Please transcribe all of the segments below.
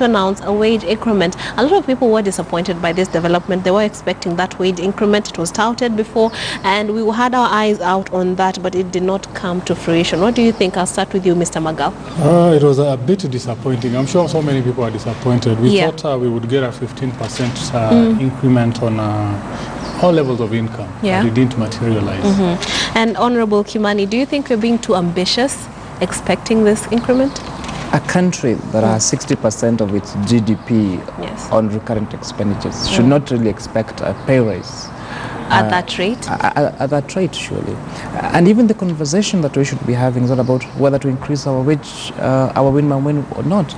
to announce a wage increment. A lot of people were disappointed by this development. They were expecting that wage increment. It was touted before, and we had our eyes out on that, but it did not come to fruition. What do you think? I'll start with you, Mr. Magal. It was a bit disappointing. I'm sure so many people are disappointed. We thought we would get a 15% increment on all levels of income, but it didn't materialize. And Honorable Kimani, do you think we're being too ambitious expecting this increment? A country that has 60% of its GDP on recurrent expenditures should not really expect a pay raise. At that rate? At that rate, surely. And even the conversation that we should be having is not about whether to increase our wage, our minimum wage or not.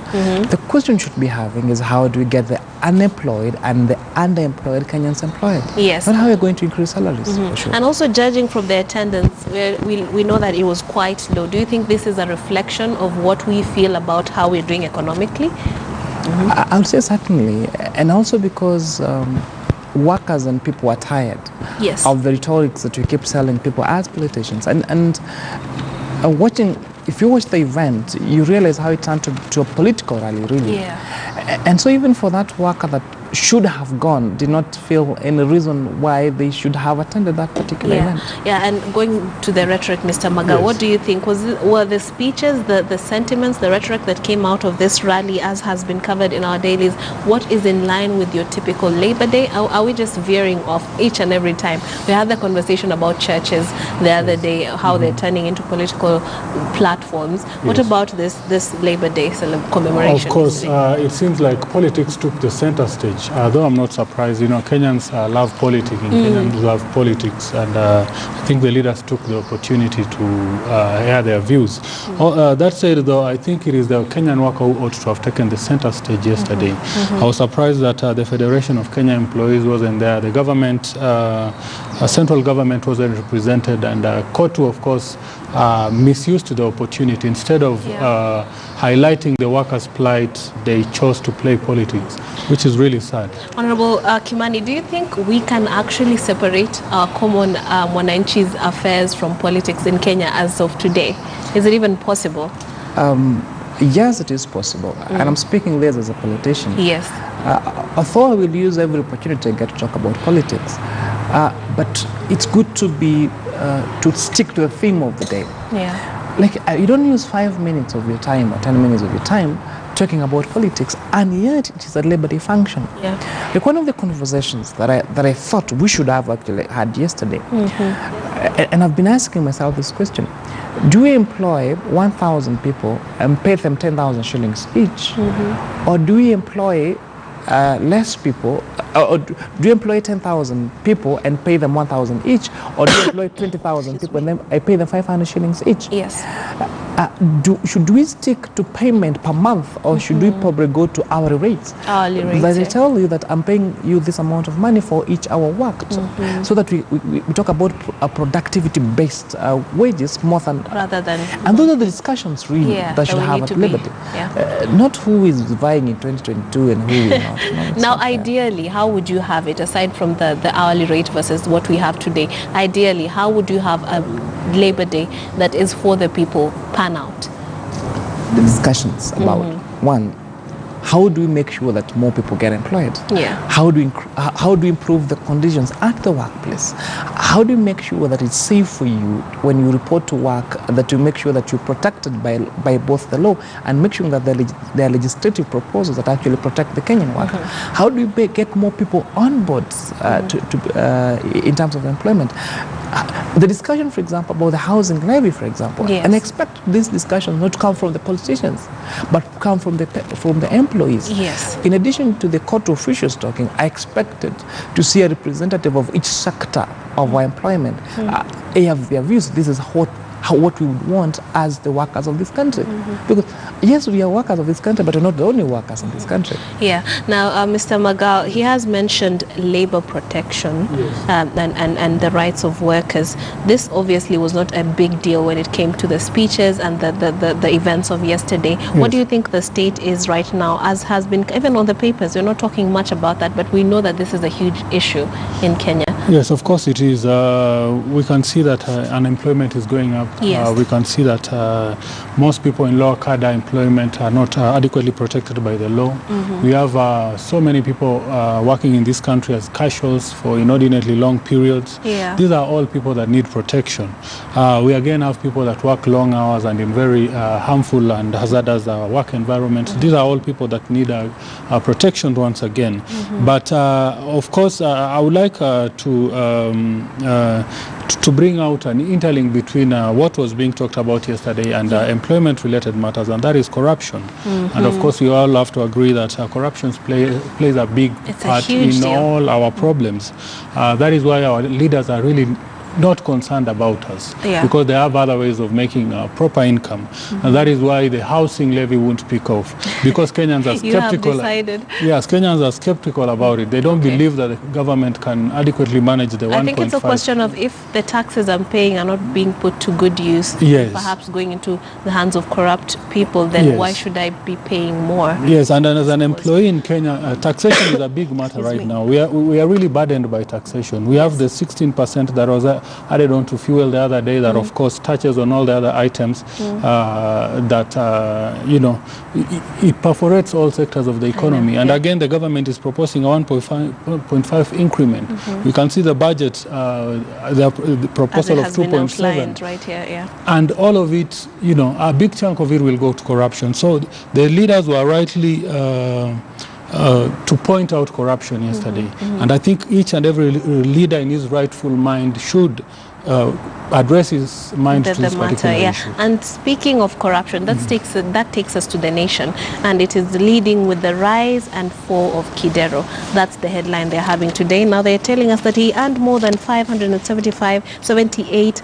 The question should be having is how do we get the unemployed and the underemployed Kenyans employed? Yes. Not how we're going to increase salaries, for sure. And also judging from the attendance, we know that it was quite low. Do you think this is a reflection of what we feel about how we're doing economically? I'll say certainly. And also because workers and people are tired of the rhetorics that we keep selling people as politicians. And watching, if you watch the event, you realize how it turned to a political rally, really. And so even for that worker that should have gone, did not feel any reason why they should have attended that particular event. And going to the rhetoric, Mr. Maga, what do you think? Were the speeches, the sentiments, the rhetoric that came out of this rally, as has been covered in our dailies, what is in line with your typical Labor Day? Are we just veering off each and every time? We had the conversation about churches the other day, how they're turning into political platforms. What about this Labor Day commemoration? Of course, it seems like politics took the center stage. Though I'm not surprised, Kenyans love politics, Kenyans love politics, and I think the leaders took the opportunity to air their views. That said, though, I think it is the Kenyan worker who ought to have taken the center stage yesterday. I was surprised that the Federation of Kenya Employees wasn't there. The government, central government wasn't represented, and KOTU, of course, misused the opportunity. Instead of highlighting the workers' plight, they chose to play politics, which is really sad. Honorable Kimani, do you think we can actually separate our common Mwananchi's affairs from politics in Kenya as of today? Is it even possible? Yes, it is possible. And I'm speaking this as a politician. Yes. Although I will use every opportunity I get to talk about politics, but it's good to be to stick to the theme of the day. Like you don't use 5 minutes of your time or 10 minutes of your time talking about politics, and yet it is a Labor Day function. Like one of the conversations that I thought we should have actually had yesterday, and I've been asking myself this question: do we employ 1,000 people and pay them 10,000 shillings each, or do we employ less people, or do you employ 10,000 people and pay them 1,000 each, or do you employ 20,000 people and then I pay them 500 shillings each? Yes. Should we stick to payment per month, or should we probably go to hourly rates? Hourly rates. But I tell you that I'm paying you this amount of money for each hour worked, so that we talk about a productivity-based wages more than rather than. And those are the discussions really that should have at Liberty. Not who is vying in 2022 and who is not. Now, ideally, how would you have it, aside from the hourly rate versus what we have today? Ideally, how would you have a Labor Day that is for the people pan out? The discussions about one, how do we make sure that more people get employed? How do we improve the conditions at the workplace? How do you make sure that it's safe for you when you report to work, that you make sure that you're protected by both the law and make sure that there are legislative proposals that actually protect the Kenyan worker? How do you get more people on board in terms of employment? The discussion, for example, about the housing levy, for example, and I expect this discussion not to come from the politicians, but come from the employees. In addition to the court officials talking, I expected to see a representative of each sector of our employment. They have their views. This is what we would want as the workers of this country. Because yes, we are workers of this country, but we're not the only workers in this country. Now, Mr. Magal, he has mentioned labor protection and the rights of workers. This obviously was not a big deal when it came to the speeches and the events of yesterday. What do you think the state is right now, as has been even on the papers? We're not talking much about that, but we know that this is a huge issue in Kenya. Yes, of course it is. We can see that unemployment is going up. Yes. We can see that most people in lower cadre employment are not adequately protected by the law. We have so many people working in this country as casuals for inordinately long periods. Yeah. These are all people that need protection. We again have people that work long hours and in very harmful and hazardous work environments. These are all people that need protection once again. But of course, I would like to bring out an interlink between what was being talked about yesterday and employment-related matters, and that is corruption. And of course, we all have to agree that corruption plays a big part in all our problems. That is why our leaders are really not concerned about us, because they have other ways of making proper income. And that is why the housing levy won't pick off, because Kenyans are skeptical. You have decided. Yes, Kenyans are skeptical about it. They don't believe that the government can adequately manage the 1.5. I think it's a question of if the taxes I'm paying are not being put to good use, perhaps going into the hands of corrupt people, then why should I be paying more? Yes, and as an employee in Kenya, taxation is a big matter right now. We are really burdened by taxation. We have the 16% that was added on to fuel the other day that of course touches on all the other items that you know, it perforates all sectors of the economy. And again, the government is proposing a 1.5 increment. We can see the budget, the proposal of 2.7 right here, and all of it, you know, a big chunk of it will go to corruption. So the leaders were rightly to point out corruption yesterday. And I think each and every leader in his rightful mind should address his mind to this particular issue. And speaking of corruption, that takes us to the nation, and it is leading with the rise and fall of Kidero. That's the headline they're having today. Now they're telling us that he earned more than 78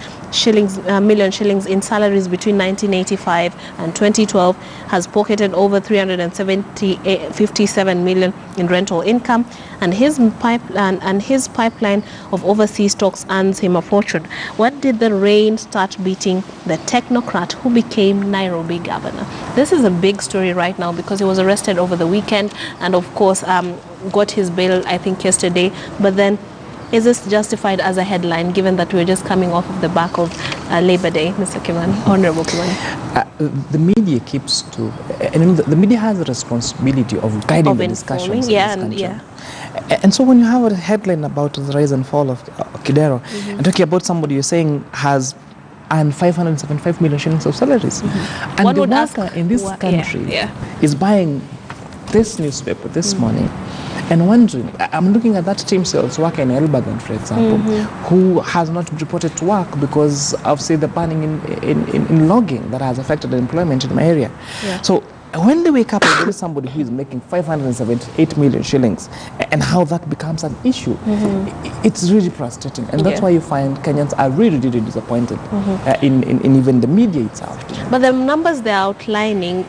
million shillings in salaries between 1985 and 2012, has pocketed over 357 million in rental income, and his pipeline of overseas stocks earns him a fortune. When did the rain start beating the technocrat who became Nairobi governor? This is a big story right now because he was arrested over the weekend and of course got his bail I think yesterday. But then, is this justified as a headline given that we're just coming off of the back of Labor Day, Mr. Kimani, Honorable Kimani? The media keeps to, and the media has a responsibility of guiding the discussions in this country. And so when you have a headline about the rise and fall of Kidero, and talking about somebody you're saying has earned 575 million shillings of salaries, and one the would worker in this country is buying this newspaper this morning and wondering, I'm looking at that team sales worker in Elbagon, for example, who has not reported to work because of, say, the banning in logging that has affected employment in my area. So when they wake up and there is somebody who is making 578 million shillings and how that becomes an issue, it's really frustrating. And that's why you find Kenyans are really, really disappointed in even the media itself. But the numbers they're outlining,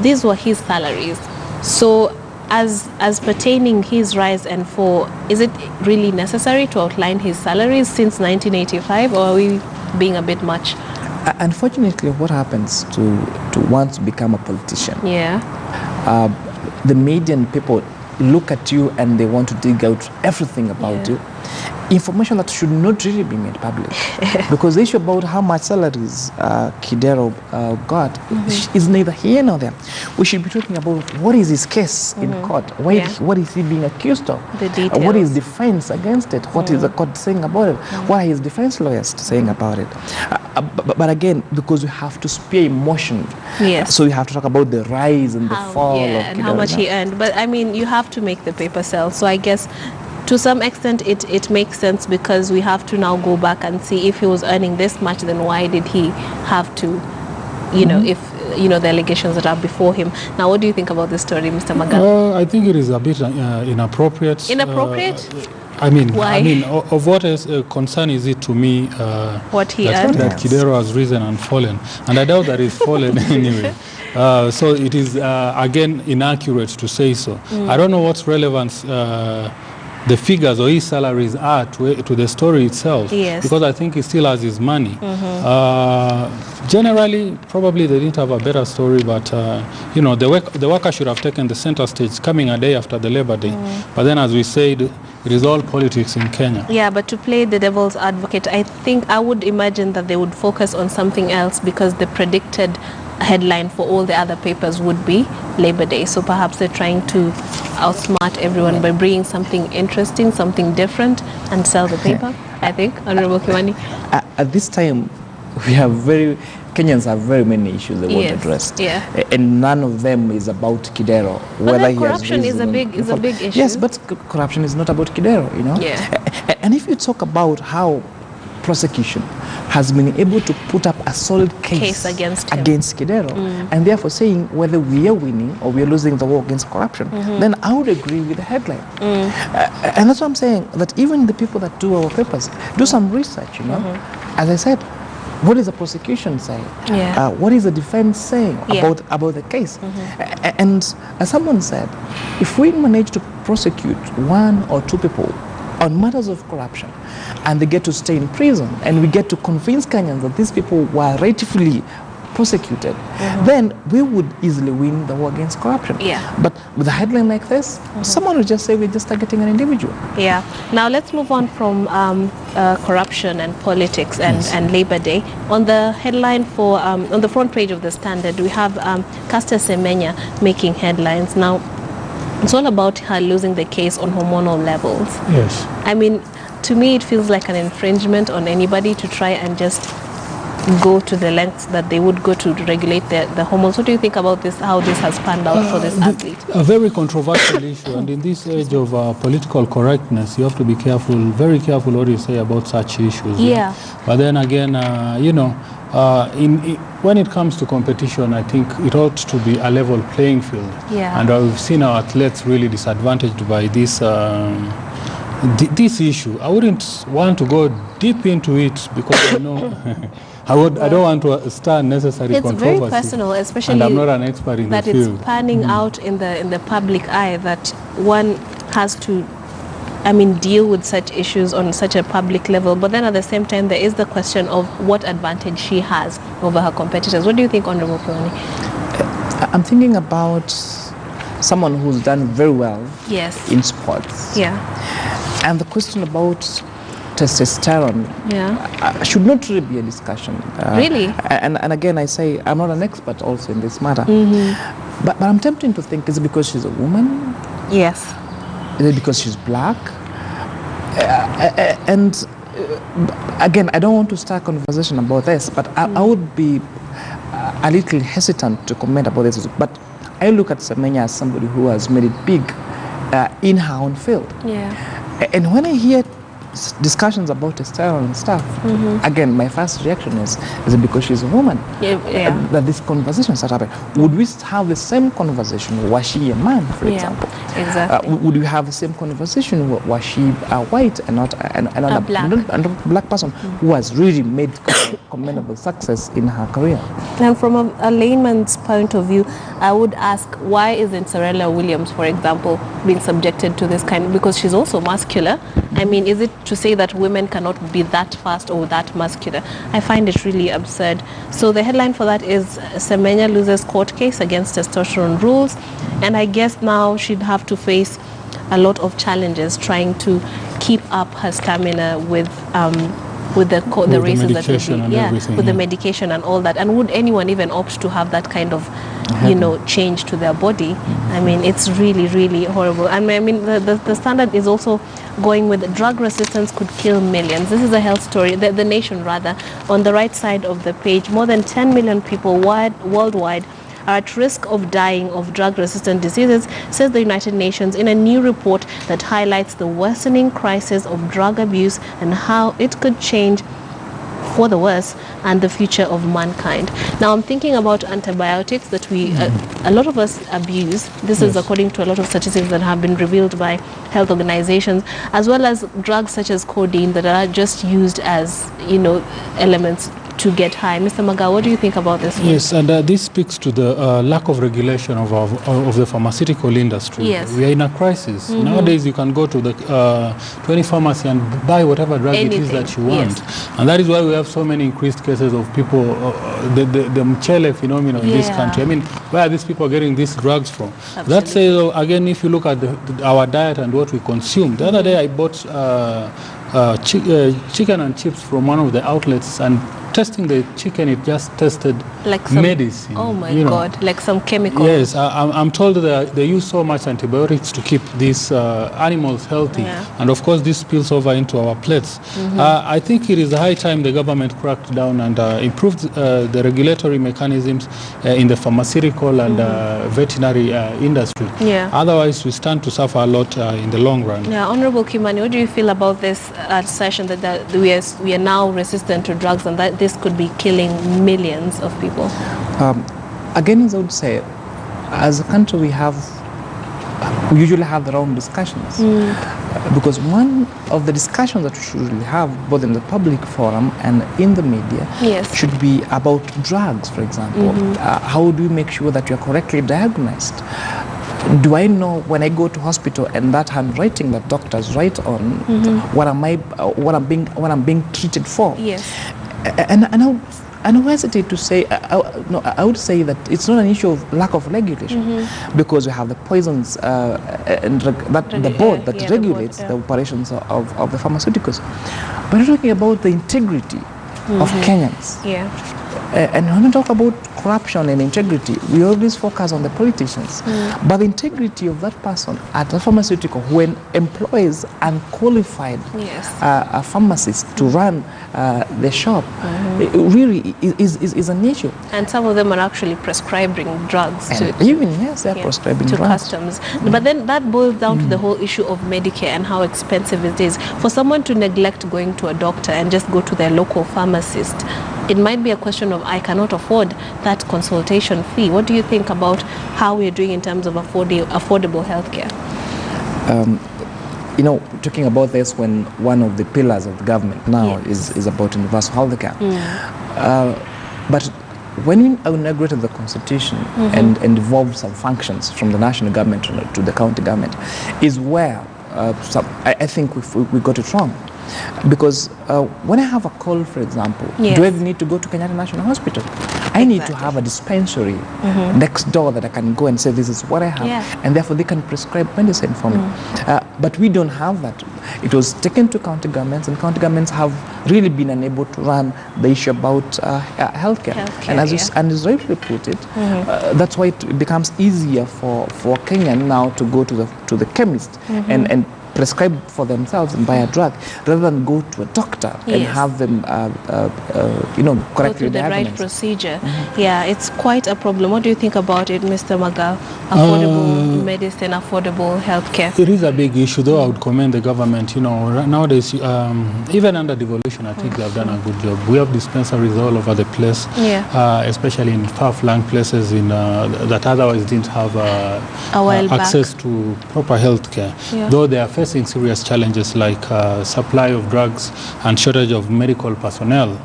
these were his salaries. So as pertaining his rise and fall, is it really necessary to outline his salaries since 1985, or are we being a bit much? Unfortunately, what happens to want to become a politician? The media and people look at you and they want to dig out everything about you. Information that should not really be made public. Because the issue about how much salaries Kidero got is neither here nor there. We should be talking about what is his case in court, what is he being accused of, the details. What is defense against it, what is the court saying about it, what are his defense lawyers saying about it. But again, because we have to spare emotion, so we have to talk about the rise and the fall of Kidero. And how much he earned. But I mean, you have to make the paper sell. So I guess to some extent it makes sense, because we have to now go back and see if he was earning this much, then why did he have to, you know, if the allegations that are before him. Now, what do you think about this story, Mr. Magal? I think it is a bit inappropriate. Inappropriate? I mean, why? Of what concern is it to me what he that Kidero has risen and fallen, and I doubt that he's fallen anyway. So it is again inaccurate to say so. I don't know what's relevance the figures or his salaries are to the story itself, because I think he still has his money. Generally, probably they didn't have a better story, but the worker should have taken the center stage, coming a day after the Labor Day. But then, as we said, it is all politics in Kenya. Yeah, but to play the devil's advocate, I would imagine that they would focus on something else, because the predicted headline for all the other papers would be Labor Day. So perhaps they're trying to outsmart everyone by bringing something interesting, something different, and sell the paper, I think. Honorable Kimani? At this time, Kenyans have very many issues they want addressed. Yeah. And none of them is about Kidero. But corruption is a big issue. Yes, but corruption is not about Kidero, you know. Yeah. And if you talk about how prosecution has been able to put up a solid case against Kidero, and therefore saying whether we are winning or we are losing the war against corruption, then I would agree with the headline. And that's what I'm saying, that even the people that do our papers, do some research, you know. As I said, what is the prosecution saying? Yeah. What is the defense saying about the case? And as someone said, if we manage to prosecute one or two people on matters of corruption, and they get to stay in prison, and we get to convince Kenyans that these people were rightfully prosecuted, then we would easily win the war against corruption. Yeah. But with a headline like this, someone would just say we're just targeting an individual. Yeah. Now let's move on from corruption and politics and Labor Day. On the headline for on the front page of the Standard, we have Kshs making headlines. Now, it's all about her losing the case on hormonal levels. Yes. I mean, to me, it feels like an infringement on anybody to try and just go to the lengths that they would go to regulate the hormones. What do you think about this, how this has panned out for this athlete? A very controversial issue, and in this age of political correctness, you have to be careful, very careful what you say about such issues. Yeah. But then again, you know, when it comes to competition, I think it ought to be a level playing field. Yeah. And we've seen our athletes really disadvantaged by this this issue. I wouldn't want to go deep into it, because I know I don't want to start necessary controversy. It's very personal, especially, and I'm not an expert in the field. That it's panning out in the public eye, that one has to, I mean, deal with such issues on such a public level. But then at the same time, there is the question of what advantage she has over her competitors. What do you think, Honorable Kiwani? I'm thinking about someone who's done very well in sports. Yeah. And the question about testosterone should not really be a discussion. Really? And again, I say I'm not an expert also in this matter. But I'm tempted to think, is it because she's a woman? Yes. Is it because she's black? And again, I don't want to start a conversation about this, but I would be a little hesitant to comment about this. But I look at Semenya as somebody who has made it big in her own field. Yeah. And when I hear discussions about testosterone and stuff, again, my first reaction is it because she's a woman that this conversation started happening? Would we have the same conversation was she a man, for example? Exactly. Would we have the same conversation was she white and not a black person who has really made commendable success in her career? And from a layman's point of view, I would ask, why isn't Serena Williams, for example, being subjected to this kind of, because she's also muscular? I mean, is it to say that women cannot be that fast or that muscular? I find it really absurd. So the headline for that is Semenya loses court case against testosterone rules, and I guess now she'd have to face a lot of challenges trying to keep up her stamina with the races that will be, with the medication and all that. And would anyone even opt to have that kind of, you know, change to their body? I mean, it's really, really horrible. And I mean, the Standard is also going with drug resistance could kill millions. This is a health story, the Nation rather. On the right side of the page, more than 10 million people worldwide are at risk of dying of drug-resistant diseases, says the United Nations in a new report that highlights the worsening crisis of drug abuse and how it could change for the worse and the future of mankind. Now, I'm thinking about antibiotics that we, a lot of us abuse. This is according to a lot of statistics that have been revealed by health organizations, as well as drugs such as codeine that are just used as, you know, elements to get high. Mr. Maga, what do you think about this one? Yes, and this speaks to the lack of regulation of the pharmaceutical industry. Yes. We are in a crisis. Nowadays, you can go to to any pharmacy and buy whatever drug it is that you want. Yes. And that is why we have so many increased cases of people, the mchele phenomenon in this country. I mean, where are these people getting these drugs from? Absolutely. That says, again, if you look at our diet and what we consume. The other day, I bought chicken and chips from one of the outlets, and testing the chicken, it just tasted like some medicine. Oh my God, like some chemical. Yes, I'm told that they use so much antibiotics to keep these animals healthy. And of course, this spills over into our plates. I think it is high time the government cracked down and improved the regulatory mechanisms in the pharmaceutical and veterinary industry. Otherwise, we stand to suffer a lot in the long run. Honorable Kimani, what do you feel about this assertion that we are now resistant to drugs and that this could be killing millions of people? Again, as I would say, as a country, we usually have the wrong discussions. Because one of the discussions that we should really have, both in the public forum and in the media, should be about drugs, for example. How do you make sure that you are correctly diagnosed? Do I know when I go to hospital and that handwriting that doctors write on what I'm being treated for? And I hesitate to say, I would say that it's not an issue of lack of regulation, because we have the poisons and the board that regulates the operations of the pharmaceuticals. But we're talking about the integrity of Kenyans. And when we talk about corruption and integrity, we always focus on the politicians. But the integrity of that person at the pharmaceutical who employs unqualified pharmacists to run the shop, it really is an issue. And some of them are actually prescribing drugs they're prescribing to drugs. customs. But then that boils down to the whole issue of Medicare and how expensive it is. For someone to neglect going to a doctor and just go to their local pharmacist, it might be a question of, I cannot afford that consultation fee. What do you think about how we're doing in terms of affordable healthcare? Talking about this, when one of the pillars of the government now is about universal healthcare. But when we inaugurated the constitution and evolved some functions from the national government to the county government, is where I think we got it wrong. Because when I have a cold, for example, do I need to go to Kenyatta National Hospital? I need to have a dispensary next door that I can go and say, this is what I have, and therefore they can prescribe medicine for me. But we don't have that. It was taken to county governments, and county governments have really been unable to run the issue about healthcare. And as rightly put it, that's why it becomes easier for Kenyan now to go to the chemist and prescribe for themselves and buy a drug, rather than go to a doctor and have them, correctly diagnosed. The right procedure. It's quite a problem. What do you think about it, Mr. Maga? Affordable medicine, affordable healthcare. It is a big issue, though. I would commend the government. Nowadays, even under devolution, I think they have done a good job. We have dispensaries all over the place, especially in far-flung places that otherwise didn't have access to proper healthcare. Though they are facing serious challenges like supply of drugs and shortage of medical personnel,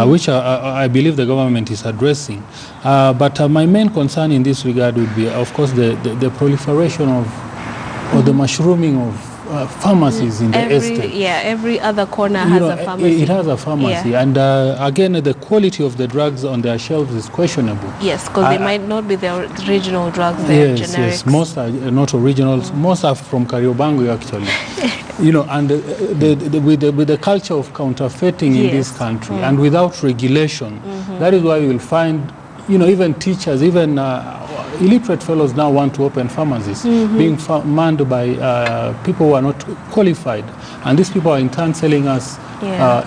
which I believe the government is addressing. But my main concern in this regard would be, of course, the proliferation or the mushrooming of pharmacies in the estate. Every other corner has a pharmacy. It has a pharmacy, and again, the quality of the drugs on their shelves is questionable. Yes, because they might not be the original drugs. They're generics. Yes, most are not originals. Most are from Kariobangi, actually. And with the culture of counterfeiting in this country, and without regulation, that is why you will find, even teachers, even illiterate fellows now want to open pharmacies, being manned by people who are not qualified. And these people are in turn selling us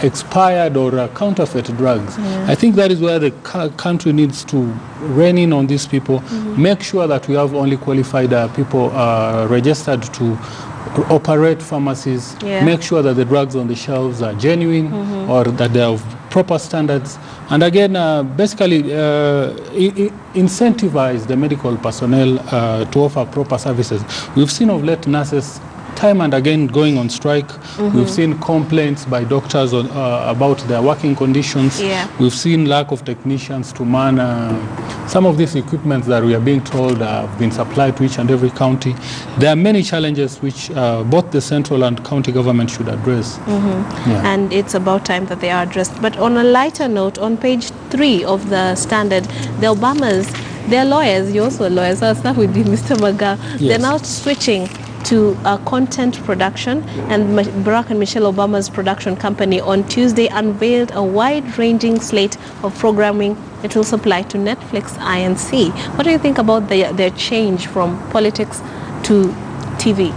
expired or counterfeit drugs. I think that is where the country needs to rein in on these people, make sure that we have only qualified people registered to operate pharmacies, make sure that the drugs on the shelves are genuine or that they are of proper standards. And again, basically incentivize the medical personnel to offer proper services. We've seen of late nurses time and again going on strike. We've seen complaints by doctors about their working conditions. We've seen lack of technicians to man some of these equipments that we are being told have been supplied to each and every county. There are many challenges which both the central and county government should address. And it's about time that they are addressed. But on a lighter note, on page 3 of the Standard, the Obamas, they're lawyers, you're also a lawyer, so I'll start with you, Mr. Maga. They're now switching to content production, and Barack and Michelle Obama's production company on Tuesday unveiled a wide-ranging slate of programming it will supply to Netflix, INC. What do you think about their change from politics to TV?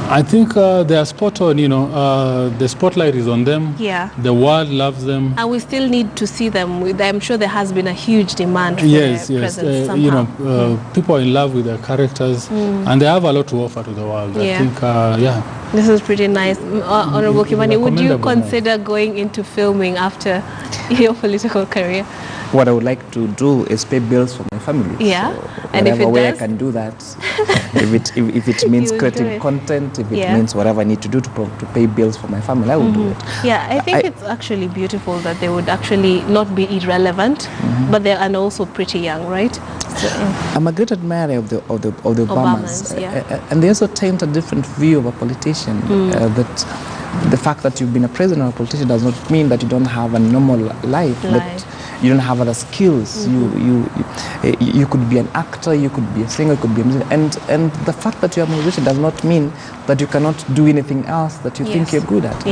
I think they are spot on, the spotlight is on them. The world loves them. And we still need to see them. I'm sure there has been a huge demand for their presence somehow. People are in love with their characters, and they have a lot to offer to the world. I think, This is pretty nice. Honorable Kimani, would you consider going into filming after your political career? What I would like to do is pay bills for my family. So and if I can do that, if it means creating content, if it means whatever I need to do to pay bills for my family, I will do it. I think it's actually beautiful that they would actually not be irrelevant, but they are also pretty young, right? So, I'm a great admirer of the Obamas, and they also taint a different view of a politician. That the fact that you've been a president or a politician does not mean that you don't have a normal life. That you don't have other skills. You could be an actor, you could be a singer, you could be a musician, and the fact that you're a musician does not mean that you cannot do anything else that you think you're good at.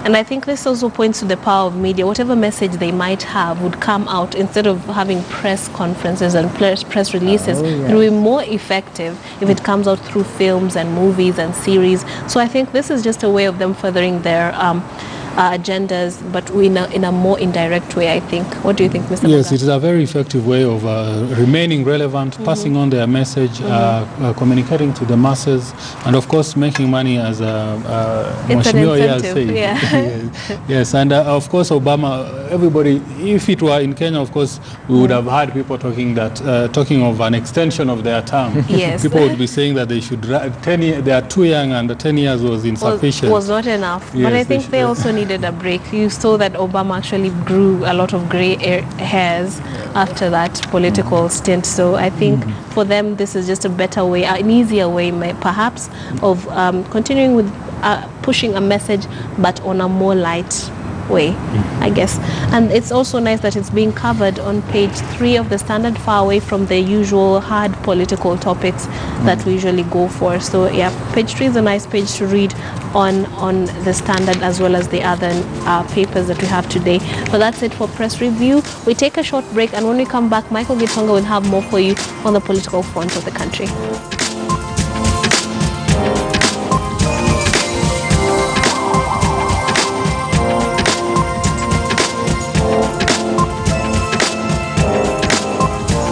And I think this also points to the power of media. Whatever message they might have would come out instead of having press conferences and press releases. It will be more effective if it comes out through films and movies and series. So I think this is just a way of them furthering their agendas, but in a more indirect way, I think. What do you think, Mr. Yes, it is a very effective way of remaining relevant, passing on their message, communicating to the masses, and of course making money as it's an incentive. Yes, and of course Obama, everybody, if it were in Kenya, of course, we would have had people talking of an extension of their term. People would be saying that they should, 10 years, they are too young and 10 years was insufficient. Was not enough. But I think they also need a break. You saw that Obama actually grew a lot of gray hairs after that political stint. So I think for them, this is just a better way, an easier way, perhaps, of continuing with pushing a message, but on a more light way, I guess. And it's also nice that it's being covered on page 3 of the Standard, far away from the usual hard political topics that we usually go for. So page 3 is a nice page to read on the Standard, as well as the other papers that we have today. But that's it for Press Review. We take a short break, and when we come back, Michael Gitonga will have more for you on the political front of the country.